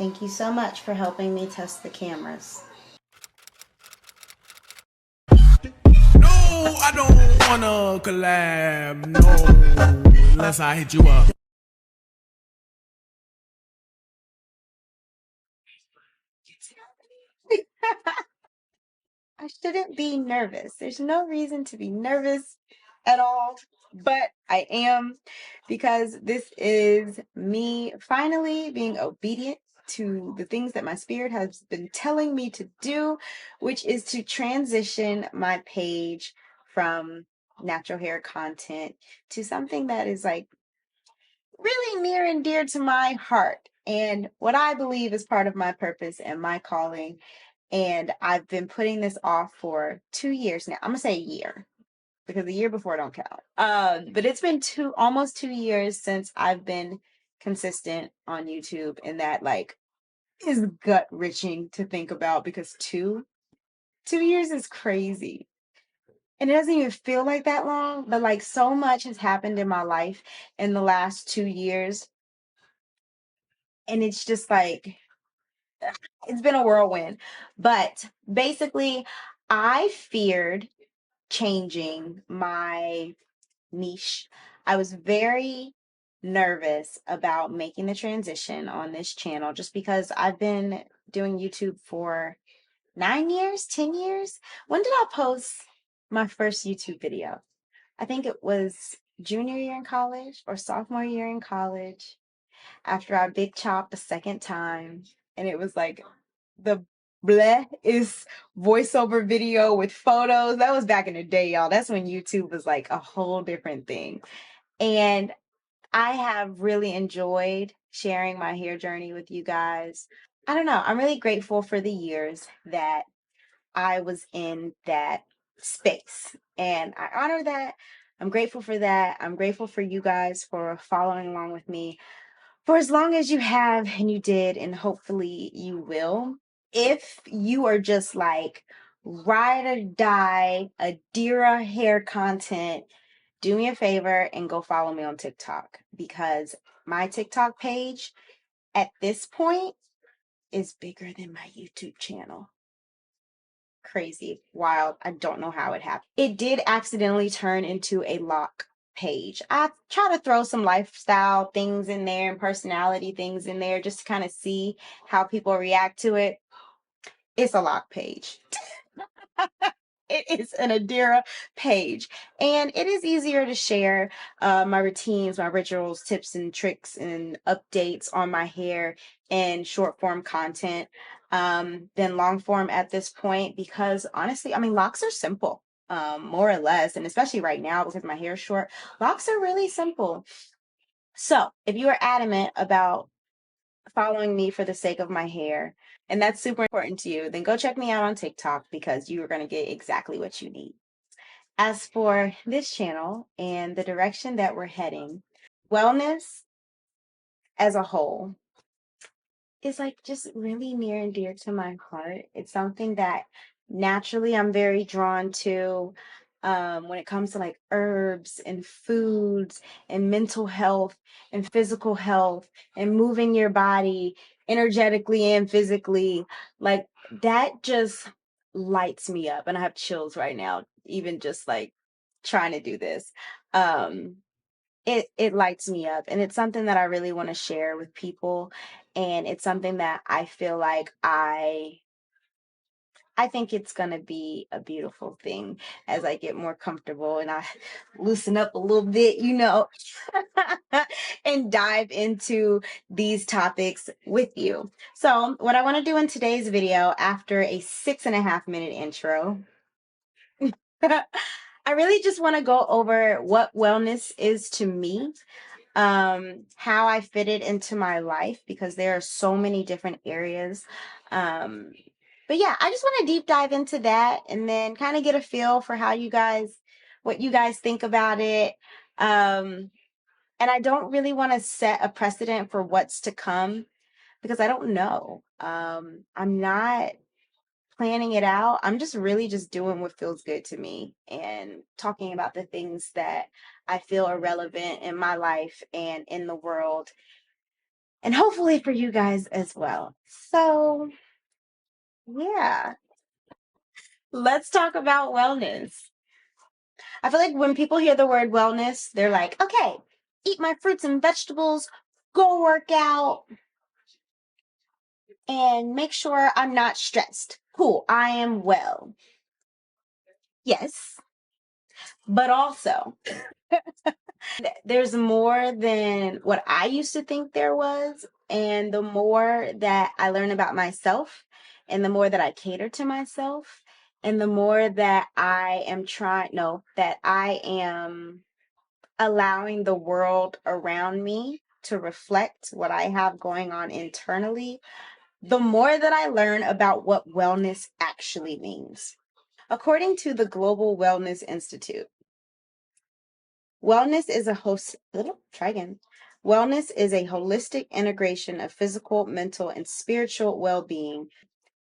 Thank you so much for helping me test the cameras. No, I don't wanna collab, no, unless I hit you up. I shouldn't be nervous. There's no reason to be nervous at all, but I am, because this is me finally being obedient to the things that my spirit has been telling me to do, which is to transition my page from natural hair content to something that is like really near and dear to my heart and what I believe is part of my purpose and my calling. And I've been putting this off for 2 years now. I'm gonna say a year because the year before don't count. But it's been almost 2 years since I've been consistent on YouTube, and that like is gut wrenching to think about because two years is crazy. And it doesn't even feel like that long, but like so much has happened in my life in the last 2 years. And it's just like it's been a whirlwind. But basically, I feared changing my niche. I was very nervous about making the transition on this channel just because I've been doing YouTube for 9 years, 10 years. When did I post my first YouTube video? I think it was junior year in college or sophomore year in college after I big chopped a second time. And it was like the bleh is voiceover video with photos. That was back in the day, y'all. That's when YouTube was like a whole different thing. And I have really enjoyed sharing my hair journey with you guys. I don't know. I'm really grateful for the years that I was in that space. And I honor that. I'm grateful for that. I'm grateful for you guys for following along with me for as long as you have and you did, and hopefully you will. If you are just like ride or die Adira hair content, do me a favor and go follow me on TikTok, because my TikTok page at this point is bigger than my YouTube channel. Crazy, wild. I don't know how it happened. It did accidentally turn into a lock page. I try to throw some lifestyle things in there and personality things in there just to kind of see how people react to it. It's a lock page. It is an Adira page, and it is easier to share my routines, my rituals, tips and tricks, and updates on my hair in short form content than long form at this point, because honestly, I mean, locks are simple, more or less, and especially right now because my hair is short, locks are really simple. So if you are adamant about following me for the sake of my hair, and that's super important to you, then go check me out on TikTok, because you are going to get exactly what you need. As for this channel and the direction that we're heading, wellness as a whole is like just really near and dear to my heart. It's something that naturally I'm very drawn to when it comes to like herbs and foods and mental health and physical health and moving your body energetically and physically. Like that just lights me up. And I have chills right now, even just like trying to do this. It lights me up, and it's something that I really want to share with people, and it's something that I feel like I think it's going to be a beautiful thing as I get more comfortable and I loosen up a little bit, and dive into these topics with you. So what I want to do in today's video, after a 6.5 minute intro, I really just want to go over what wellness is to me, how I fit it into my life, because there are so many different areas. But yeah, I just want to deep dive into that and then kind of get a feel for what you guys think about it. And I don't really want to set a precedent for what's to come because I don't know. I'm not planning it out. I'm just really just doing what feels good to me and talking about the things that I feel are relevant in my life and in the world. and hopefully for you guys as well. So, yeah, let's talk about wellness. I feel like when people hear the word wellness, they're like, okay, eat my fruits and vegetables, go work out, and make sure I'm not stressed. Cool, I am well. Yes, but also there's more than what I used to think there was. And the more that I learn about myself, and the more that I cater to myself, and the more that I am allowing the world around me to reflect what I have going on internally, the more that I learn about what wellness actually means. According to the Global Wellness Institute, wellness is a Wellness is a holistic integration of physical, mental, and spiritual well-being,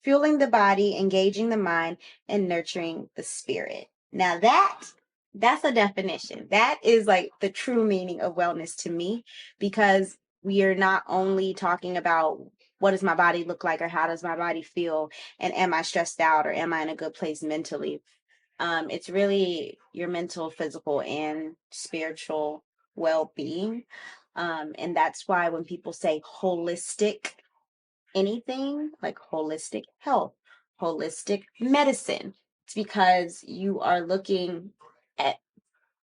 fueling the body, engaging the mind, and nurturing the spirit. Now that's a definition. That is like the true meaning of wellness to me, because we are not only talking about what does my body look like or how does my body feel, and am I stressed out or am I in a good place mentally? It's really your mental, physical, and spiritual well-being. And that's why when people say holistic anything, like holistic health, holistic medicine, it's because you are looking at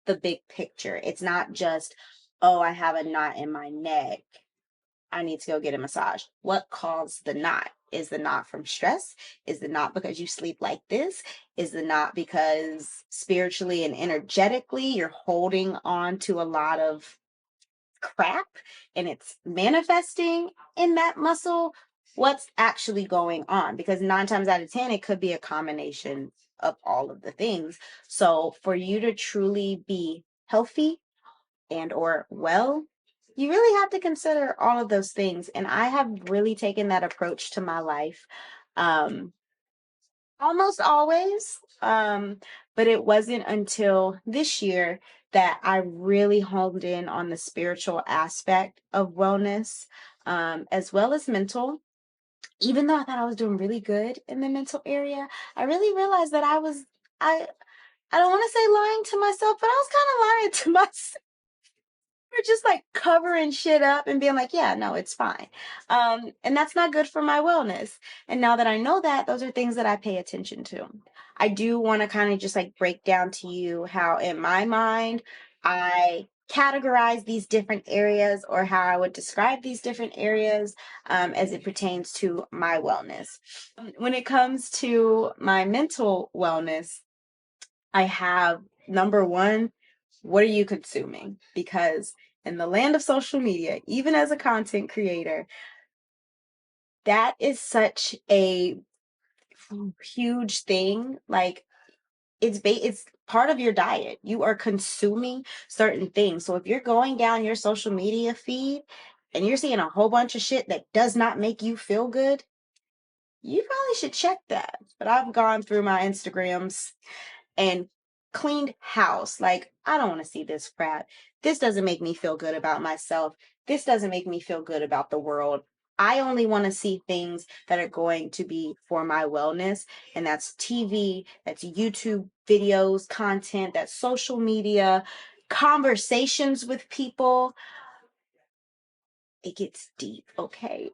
the big picture. It's not just, oh, I have a knot in my neck, I need to go get a massage. What caused the knot? Is the knot from stress? Is the knot because you sleep like this? Is the knot because spiritually and energetically you're holding on to a lot of crap and it's manifesting in that muscle? What's actually going on? Because 9 times out of 10, it could be a combination of all of the things. So for you to truly be healthy and or well, you really have to consider all of those things. And I have really taken that approach to my life, almost always. But it wasn't until this year that I really honed in on the spiritual aspect of wellness, as well as mental. Even though I thought I was doing really good in the mental area, I really realized that I don't want to say lying to myself, but I was kind of lying to myself. We're just like covering shit up and being like, yeah, no, it's fine. And that's not good for my wellness. And now that I know that, those are things that I pay attention to. I do want to kind of just like break down to you how in my mind I categorize these different areas, or how I would describe these different areas, as it pertains to my wellness. When it comes to my mental wellness, I have number one, what are you consuming? Because in the land of social media, even as a content creator, that is such a huge thing. Like it's part of your diet. You are consuming certain things. So if you're going down your social media feed and you're seeing a whole bunch of shit that does not make you feel good, you probably should check that. But I've gone through my Instagrams and cleaned house. Like, I don't want to see this crap. This doesn't make me feel good about myself. This doesn't make me feel good about the world. I only want to see things that are going to be for my wellness. And that's TV, that's YouTube videos, content, that's social media, conversations with people. It gets deep, okay?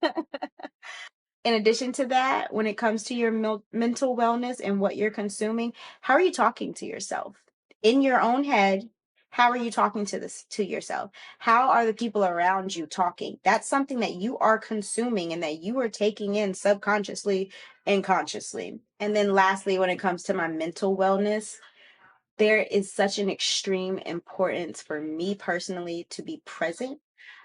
In addition to that, when it comes to your mental wellness and what you're consuming, how are you talking to yourself in your own head? How are you talking to yourself? How are the people around you talking? That's something that you are consuming and that you are taking in subconsciously and consciously. And then lastly, when it comes to my mental wellness, there is such an extreme importance for me personally to be present.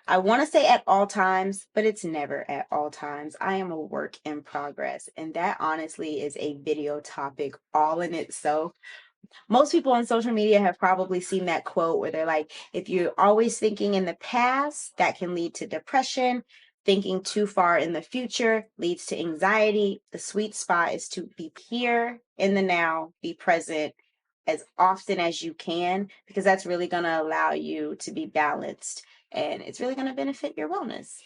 I want to say at all times, but it's never at all times. I am a work in progress, and that honestly is a video topic all in itself. Most people on social media have probably seen that quote where they're like, if you're always thinking in the past, that can lead to depression. Thinking too far in the future leads to anxiety. The sweet spot is to be here in the now, be present, as often as you can, because that's really going to allow you to be balanced and it's really going to benefit your wellness.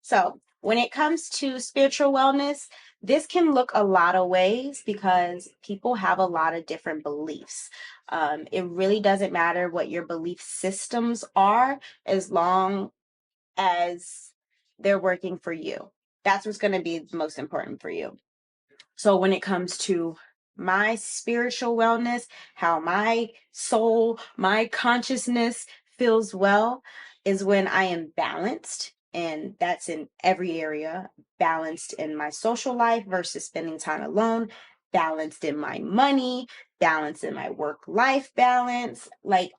So when it comes to spiritual wellness, this can look a lot of ways because people have a lot of different beliefs. It really doesn't matter what your belief systems are as long as they're working for you. That's what's going to be the most important for you. So when it comes to my spiritual wellness, how my soul, my consciousness feels well is when I am balanced. And that's in every area, balanced in my social life versus spending time alone, balanced in my money, balanced in my work-life balance. Like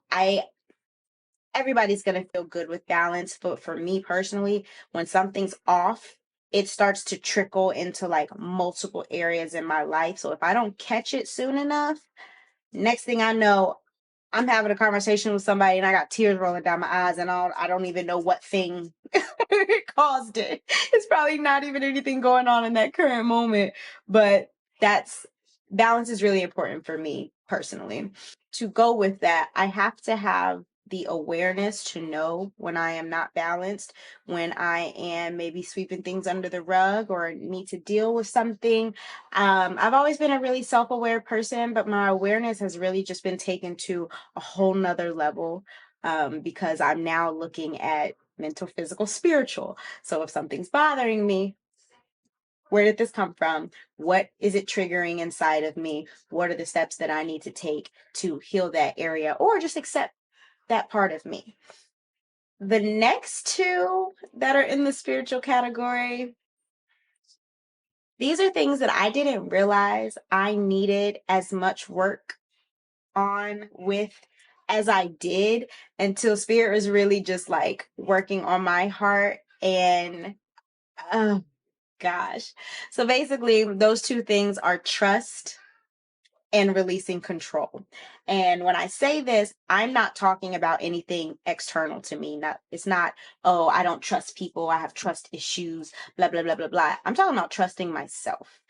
everybody's going to feel good with balance, but for me personally, when something's off, it starts to trickle into like multiple areas in my life. So if I don't catch it soon enough, next thing I know, I'm having a conversation with somebody and I got tears rolling down my eyes and I don't even know what thing caused it. It's probably not even anything going on in that current moment, but balance is really important for me personally. To go with that, I have to have the awareness to know when I am not balanced, when I am maybe sweeping things under the rug or need to deal with something. I've always been a really self-aware person, but my awareness has really just been taken to a whole nother level because I'm now looking at mental, physical, spiritual. So if something's bothering me, where did this come from? What is it triggering inside of me? What are the steps that I need to take to heal that area or just accept that part of me? The next two that are in the spiritual category, these are things that I didn't realize I needed as much work on with as I did until Spirit was really just like working on my heart. And oh gosh. So basically, those two things are trust and releasing control. And when I say this, I'm not talking about anything external to me. It's not, oh, I don't trust people, I have trust issues, blah, blah, blah, blah, blah. I'm talking about trusting myself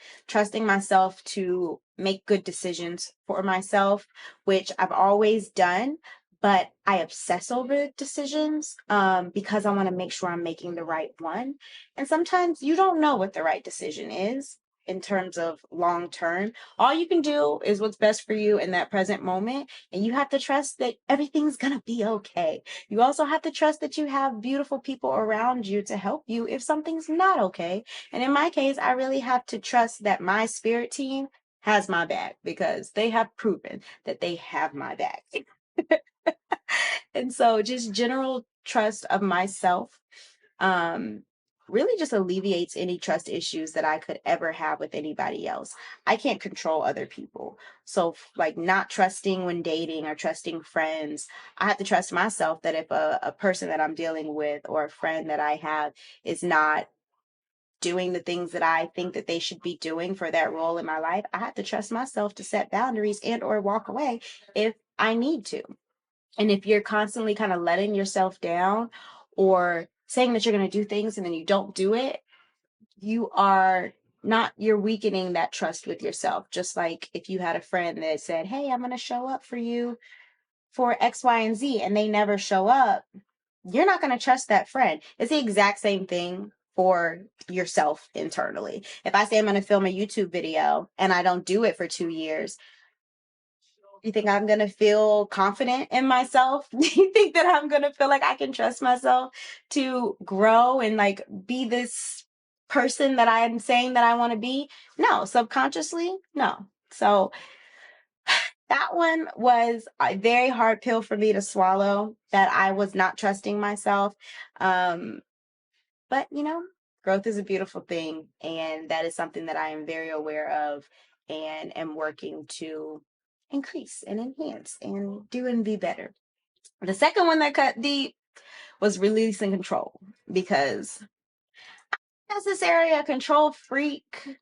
to make good decisions for myself, which I've always done. But I obsess over decisions because I want to make sure I'm making the right one. And sometimes you don't know what the right decision is in terms of long term. All you can do is what's best for you in that present moment. And you have to trust that everything's going to be okay. You also have to trust that you have beautiful people around you to help you if something's not okay. And in my case, I really have to trust that my spirit team has my back because they have proven that they have my back. And so just general trust of myself really just alleviates any trust issues that I could ever have with anybody else. I can't control other people. So like not trusting when dating or trusting friends, I have to trust myself that if a person that I'm dealing with or a friend that I have is not doing the things that I think that they should be doing for that role in my life, I have to trust myself to set boundaries and or walk away if I need to. And if you're constantly kind of letting yourself down or saying that you're going to do things and then you don't do it, you're weakening that trust with yourself. Just like if you had a friend that said, hey, I'm going to show up for you for X, Y, and Z, and they never show up, you're not going to trust that friend. It's the exact same thing for yourself internally. If I say I'm going to film a YouTube video and I don't do it for 2 years, you think I'm going to feel confident in myself? Do you think that I'm going to feel like I can trust myself to grow and like be this person that I'm saying that I want to be? No, subconsciously, no. So that one was a very hard pill for me to swallow, that I was not trusting myself. But growth is a beautiful thing. And that is something that I am very aware of and am working to increase and enhance and do and be better. The second one that cut deep was releasing control, because I'm not necessarily a control freak,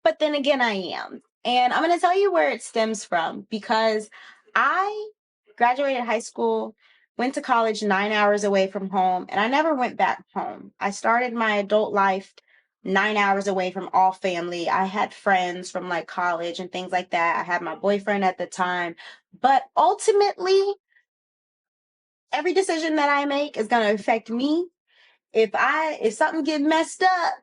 but then again, I am. And I'm going to tell you where it stems from, because I graduated high school, went to college 9 hours away from home, and I never went back home. I started my adult life 9 hours away from all family. I had friends from like college and things like that. I had my boyfriend at the time. But ultimately, every decision that I make is going to affect me. If something gets messed up,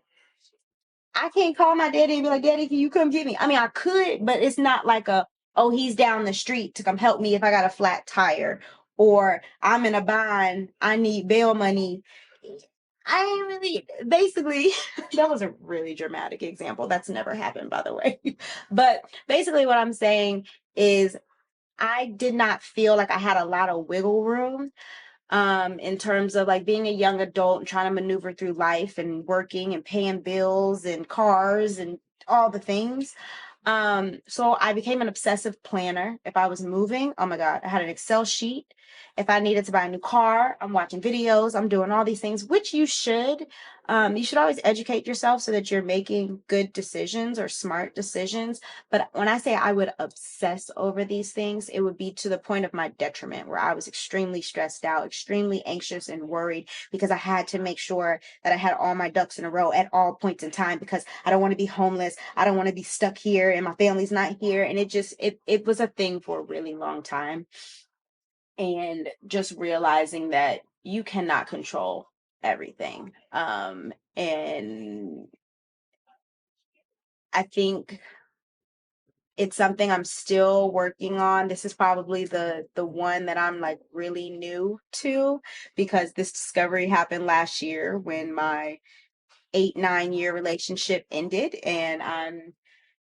I can't call my daddy and be like, Daddy, can you come get me? I mean, I could, but it's not like oh, he's down the street to come help me if I got a flat tire, or I'm in a bind, I need bail money. I ain't really, basically, that was a really dramatic example. That's never happened, by the way. But basically, what I'm saying is I did not feel like I had a lot of wiggle room in terms of like being a young adult and trying to maneuver through life and working and paying bills and cars and all the things. So I became an obsessive planner. If I was moving, oh my God, I had an Excel sheet. If I needed to buy a new car, I'm watching videos, I'm doing all these things, which you should. You should always educate yourself so that you're making good decisions or smart decisions. But when I say I would obsess over these things, it would be to the point of my detriment, where I was extremely stressed out, extremely anxious and worried because I had to make sure that I had all my ducks in a row at all points in time, because I don't want to be homeless. I don't want to be stuck here and my family's not here. And it was a thing for a really long time. And just realizing that you cannot control everything. And I think it's something I'm still working on. This is probably the one that I'm like really new to, because this discovery happened last year when my 8-9 year relationship ended, and I'm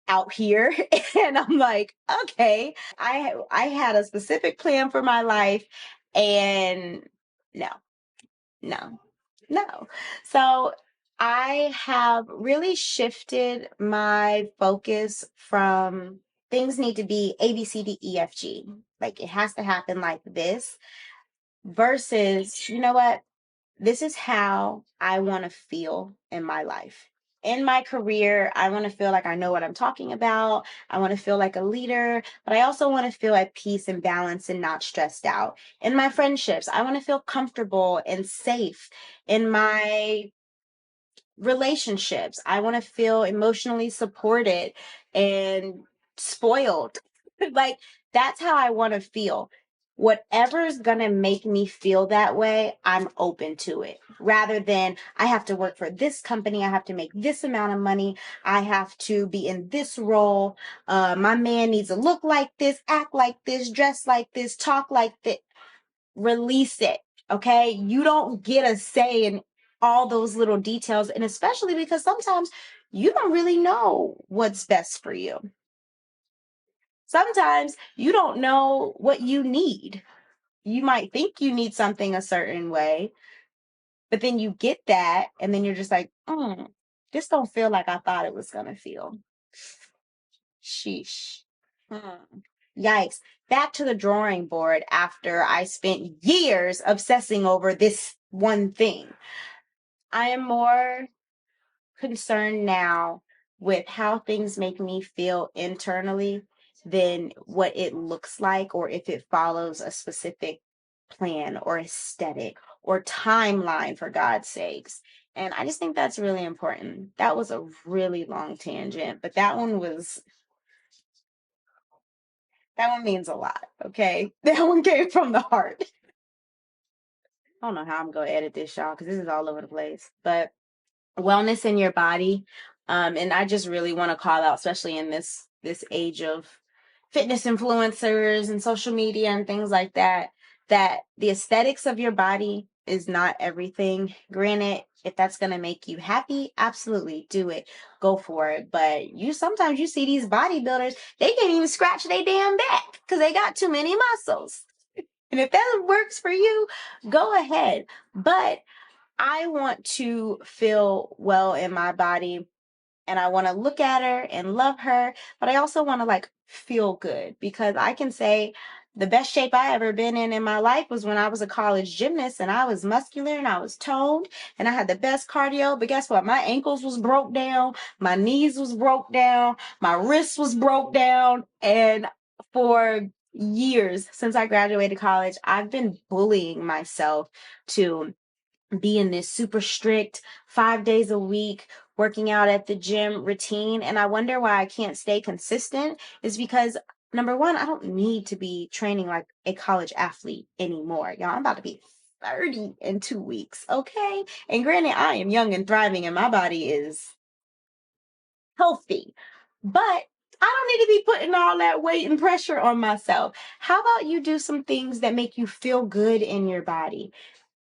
out here and I'm like, okay, I had a specific plan for my life, and no, no, no. So I have really shifted my focus from things need to be A, B, C, D, E, F, G. Like it has to happen like this, versus, you know what? This is how I want to feel in my life. In my career, I want to feel like I know what I'm talking about. I want to feel like a leader, but I also want to feel at peace and balance and not stressed out. In my friendships, I want to feel comfortable and safe. In my relationships, I want to feel emotionally supported and spoiled. Like that's how I want to feel. Whatever's gonna make me feel that way, I'm open to it. Rather than I have to work for this company, I have to make this amount of money, I have to be in this role. My man needs to look like this, act like this, dress like this, talk like this. Release it. Okay, you don't get a say in all those little details, and especially because sometimes you don't really know what's best for you. Sometimes you don't know what you need. You might think you need something a certain way, but then you get that, and then you're just like, this don't feel like I thought it was gonna feel. Sheesh. Yikes. Back to the drawing board after I spent years obsessing over this one thing. I am more concerned now with how things make me feel internally than what it looks like, or if it follows a specific plan or aesthetic or timeline, for God's sakes. And I just think that's really important. That was a really long tangent, but that one means a lot. Okay. That one came from the heart. I don't know how I'm going to edit this, y'all, because this is all over the place. But wellness in your body. And I just really want to call out, especially in this age of fitness influencers and social media and things like that, that the aesthetics of your body is not everything. Granted, if that's going to make you happy, absolutely do it. Go for it. But sometimes you see these bodybuilders, they can't even scratch their damn back because they got too many muscles. And if that works for you, go ahead. But I want to feel well in my body, and I want to look at her and love her, but I also want to like feel good, because I can say the best shape I ever been in my life was when I was a college gymnast, and I was muscular and I was toned and I had the best cardio. But guess what? My ankles was broke down, my knees was broke down, my wrists was broke down, and for years since I graduated college, I've been bullying myself to be in this super strict 5 days a week working out at the gym routine. And I wonder why I can't stay consistent is because number one, I don't need to be training like a college athlete anymore. Y'all, I'm about to be 30 in 2 weeks. Okay. And granted, I am young and thriving and my body is healthy, but I don't need to be putting all that weight and pressure on myself. How about you do some things that make you feel good in your body?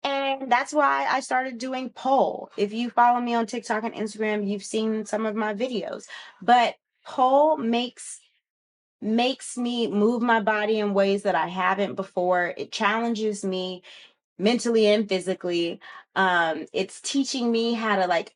And that's why I started doing pole. If you follow me on TikTok and Instagram, you've seen some of my videos. But pole makes me move my body in ways that I haven't before. It challenges me mentally and physically. It's teaching me how to like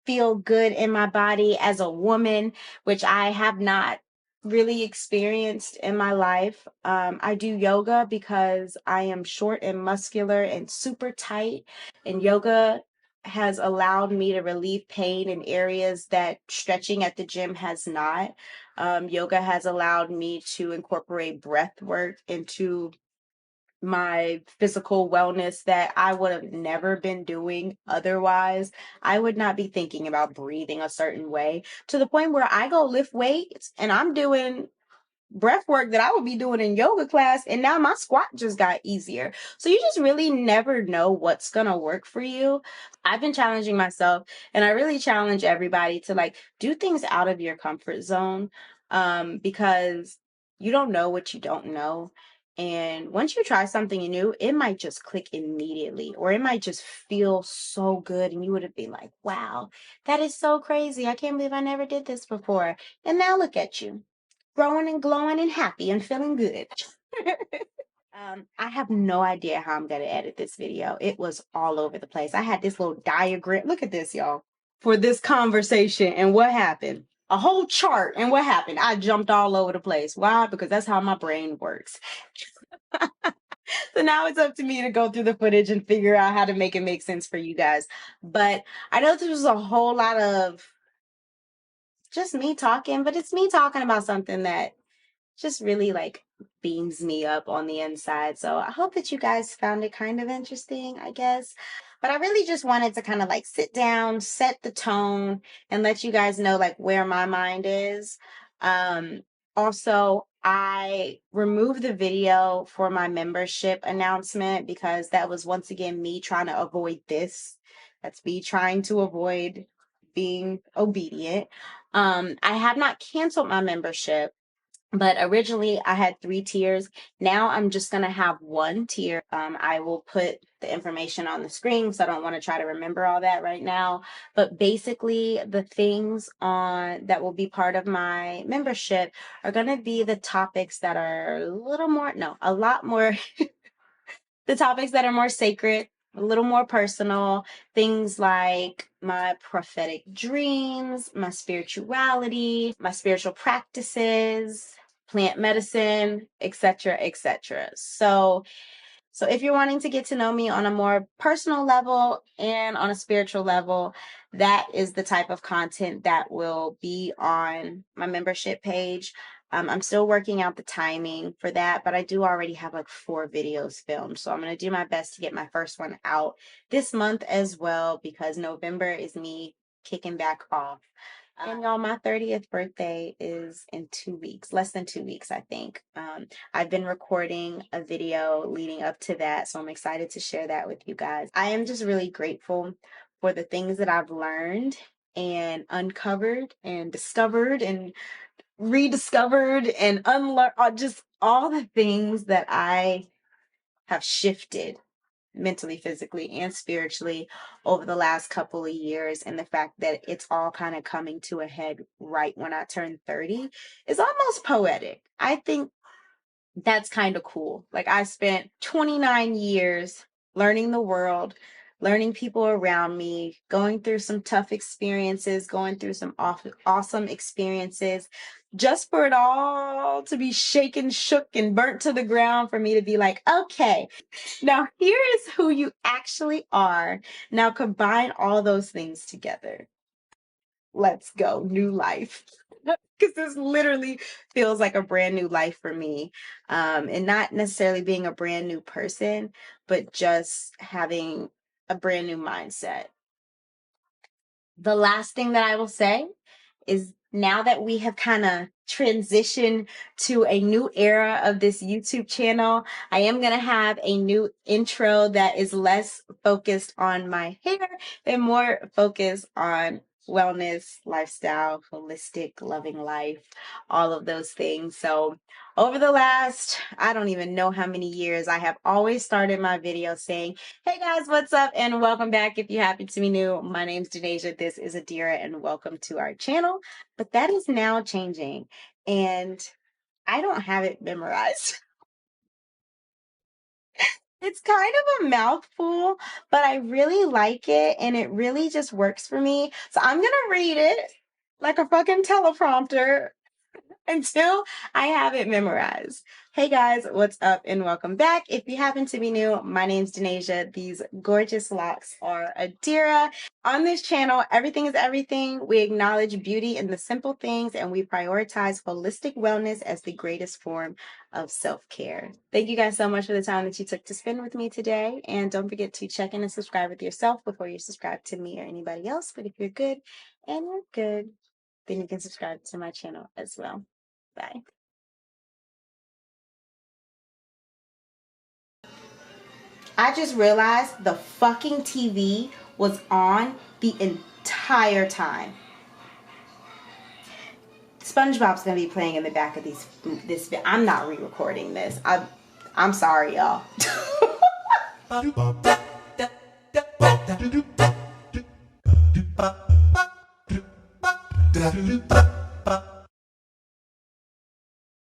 feel good in my body as a woman, which I have not really experienced in my life. I do yoga because I am short and muscular and super tight, and yoga has allowed me to relieve pain in areas that stretching at the gym has not. Yoga has allowed me to incorporate breath work into my physical wellness that I would have never been doing otherwise. I would not be thinking about breathing a certain way to the point where I go lift weights and I'm doing breath work that I would be doing in yoga class, and now my squat just got easier. So you just really never know what's gonna work for you. I've been challenging myself, and I really challenge everybody to like do things out of your comfort zone, because you don't know what you don't know. And once you try something new, it might just click immediately, or it might just feel so good, and you would have been like, wow, that is so crazy. I can't believe I never did this before. And now look at you, growing and glowing and happy and feeling good. I have no idea how I'm going to edit this video. It was all over the place. I had this little diagram. Look at this, y'all. For this conversation and what happened. A whole chart and what happened. I jumped all over the place. Why? Because that's how my brain works. So now it's up to me to go through the footage and figure out how to make it make sense for you guys. But I know this was a whole lot of just me talking, but it's me talking about something that just really like beams me up on the inside. So I hope that you guys found it kind of interesting, I guess. But I really just wanted to kind of like sit down, set the tone, and let you guys know like where my mind is. Also, I removed the video for my membership announcement because that was once again me trying to avoid this. That's me trying to avoid being obedient. I have not canceled my membership, but originally I had 3 tiers. Now I'm just going to have 1 tier. I will put the information on the screen, so I don't want to try to remember all that right now. But basically the things on that will be part of my membership are going to be the topics that are a lot more, the topics that are more sacred, a little more personal, things like my prophetic dreams, my spirituality, my spiritual practices, plant medicine, etc., etc. So if you're wanting to get to know me on a more personal level and on a spiritual level, that is the type of content that will be on my membership page. I'm still working out the timing for that, but I do already have like 4 videos filmed. So I'm going to do my best to get my first one out this month as well, because November is me kicking back off. And y'all, my 30th birthday is in 2 weeks, less than 2 weeks, I think. I've been recording a video leading up to that, so I'm excited to share that with you guys. I am just really grateful for the things that I've learned and uncovered and discovered and rediscovered and unlearned, just all the things that I have shifted mentally, physically, and spiritually over the last couple of years. And the fact that it's all kind of coming to a head right when I turned 30 is almost poetic. I think that's kind of cool. Like, I spent 29 years learning the world, learning people around me, going through some tough experiences, going through some awesome experiences, just for it all to be shaken, shook, and burnt to the ground for me to be like, okay, now here is who you actually are. Now combine all those things together. Let's go. New life. Because this literally feels like a brand new life for me. And not necessarily being a brand new person, but just having a brand new mindset. The last thing that I will say is, now that we have kind of transitioned to a new era of this YouTube channel, I am going to have a new intro that is less focused on my hair and more focused on wellness, lifestyle, holistic, loving life, all of those things. So over the last, I don't even know how many years, I have always started my video saying, hey guys, what's up? And welcome back. If you happen to be new, my name's Denasiha. This is Adira, and welcome to our channel. But that is now changing, and I don't have it memorized. It's kind of a mouthful, but I really like it, and it really just works for me. So I'm gonna read it like a fucking teleprompter until I have it memorized. Hey guys, what's up and welcome back. If you happen to be new, my name's Denasiha. These gorgeous locks are Adira. On this channel, everything is everything. We acknowledge beauty in the simple things, and we prioritize holistic wellness as the greatest form of self-care. Thank you guys so much for the time that you took to spend with me today. And don't forget to check in and subscribe with yourself before you subscribe to me or anybody else. But if you're good and you're good, then you can subscribe to my channel as well. Bye. I just realized the fucking TV was on the entire time. SpongeBob's gonna be playing in the back of this. I'm not re-recording this. I'm sorry, y'all.